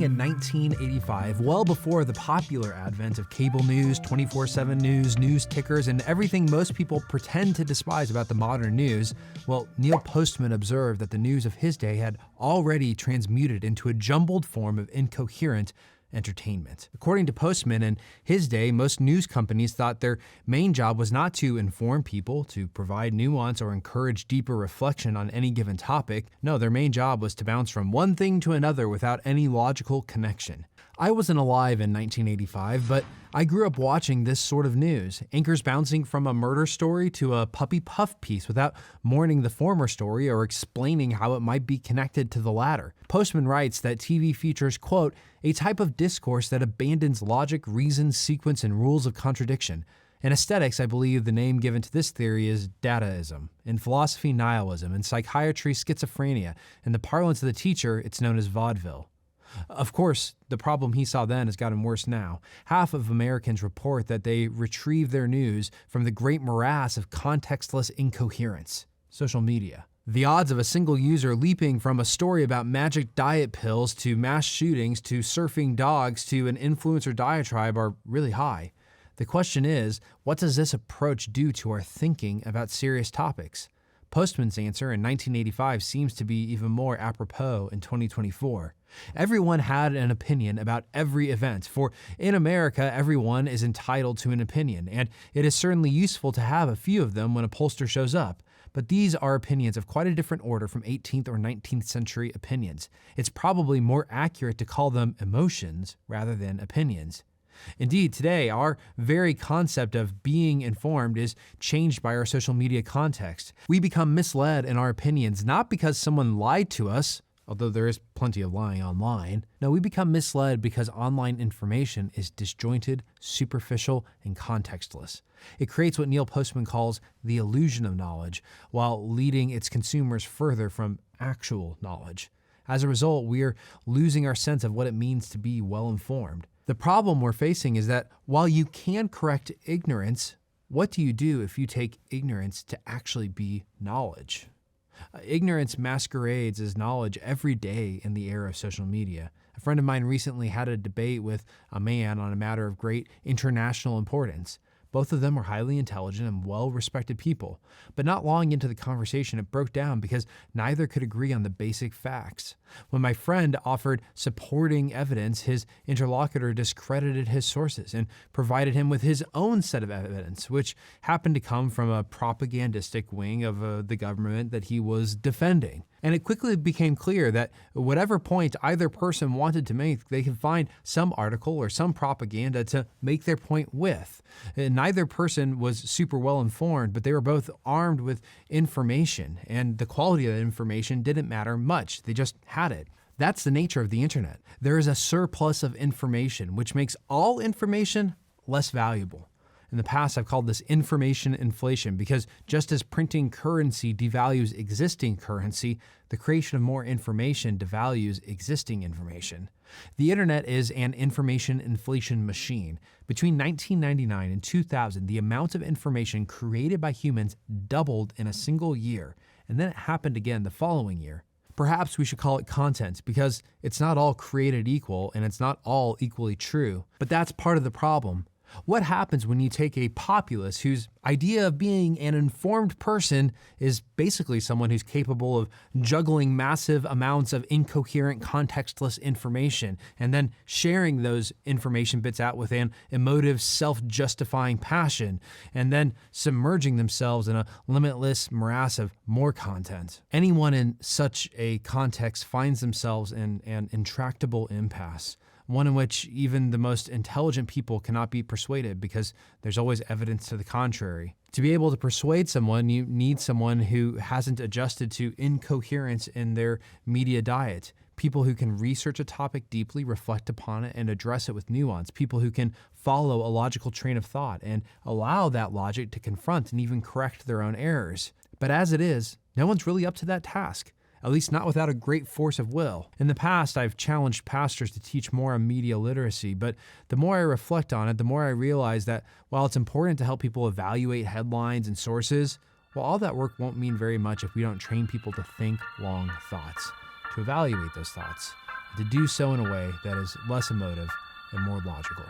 beginning in 1985, well before the popular advent of cable news, 24/7 news, news tickers, and everything most people pretend to despise about the modern news, well, Neil Postman observed that the news of his day had already transmuted into a jumbled form of incoherent entertainment. According to Postman, in his day, most news companies thought their main job was not to inform people, to provide nuance or encourage deeper reflection on any given topic. No, their main job was to bounce from one thing to another without any logical connection. I wasn't alive in 1985, but I grew up watching this sort of news. Anchors bouncing from a murder story to a puppy puff piece without mourning the former story or explaining how it might be connected to the latter. Postman writes that TV features, quote, a type of discourse that abandons logic, reason, sequence, and rules of contradiction. In aesthetics, I believe the name given to this theory is Dadaism. In philosophy, nihilism. In psychiatry, schizophrenia. In the parlance of the teacher, it's known as vaudeville. Of course, the problem he saw then has gotten worse now. Half of Americans report that they retrieve their news from the great morass of contextless incoherence, social media. The odds of a single user leaping from a story about magic diet pills to mass shootings to surfing dogs to an influencer diatribe are really high. The question is, what does this approach do to our thinking about serious topics? Postman's answer in 1985 seems to be even more apropos in 2024. Everyone had an opinion about every event, for in America, everyone is entitled to an opinion, and it is certainly useful to have a few of them when a pollster shows up. But these are opinions of quite a different order from 18th or 19th century opinions. It's probably more accurate to call them emotions rather than opinions. Indeed, today, our very concept of being informed is changed by our social media context. We become misled in our opinions, not because someone lied to us, although there is plenty of lying online. No, we become misled because online information is disjointed, superficial, and contextless. It creates what Neil Postman calls the illusion of knowledge, while leading its consumers further from actual knowledge. As a result, we are losing our sense of what it means to be well-informed. The problem we're facing is that while you can correct ignorance, what do you do if you take ignorance to actually be knowledge? Ignorance masquerades as knowledge every day in the era of social media. A friend of mine recently had a debate with a man on a matter of great international importance. Both of them were highly intelligent and well-respected people. But not long into the conversation, it broke down because neither could agree on the basic facts. When my friend offered supporting evidence, his interlocutor discredited his sources and provided him with his own set of evidence, which happened to come from a propagandistic wing of the government that he was defending. And it quickly became clear that whatever point either person wanted to make, they could find some article or some propaganda to make their point with. And neither person was super well informed, but they were both armed with information, and the quality of the information didn't matter much. They just had it. That's the nature of the internet. There is a surplus of information, which makes all information less valuable. In the past, I've called this information inflation because just as printing currency devalues existing currency, the creation of more information devalues existing information. The internet is an information inflation machine. Between 1999 and 2000, the amount of information created by humans doubled in a single year, and then it happened again the following year. Perhaps we should call it content because it's not all created equal and it's not all equally true. But that's part of the problem. What happens when you take a populace whose idea of being an informed person is basically someone who's capable of juggling massive amounts of incoherent, contextless information and then sharing those information bits out with an emotive, self-justifying passion and then submerging themselves in a limitless morass of more content? Anyone in such a context finds themselves in an intractable impasse. One in which even the most intelligent people cannot be persuaded because there's always evidence to the contrary. To be able to persuade someone, you need someone who hasn't adjusted to incoherence in their media diet. People who can research a topic deeply, reflect upon it, and address it with nuance. People who can follow a logical train of thought and allow that logic to confront and even correct their own errors. But as it is, no one's really up to that task. At least not without a great force of will. In the past, I've challenged pastors to teach more on media literacy, but the more I reflect on it, the more I realize that while it's important to help people evaluate headlines and sources, well, all that work won't mean very much if we don't train people to think long thoughts, to evaluate those thoughts, to do so in a way that is less emotive and more logical.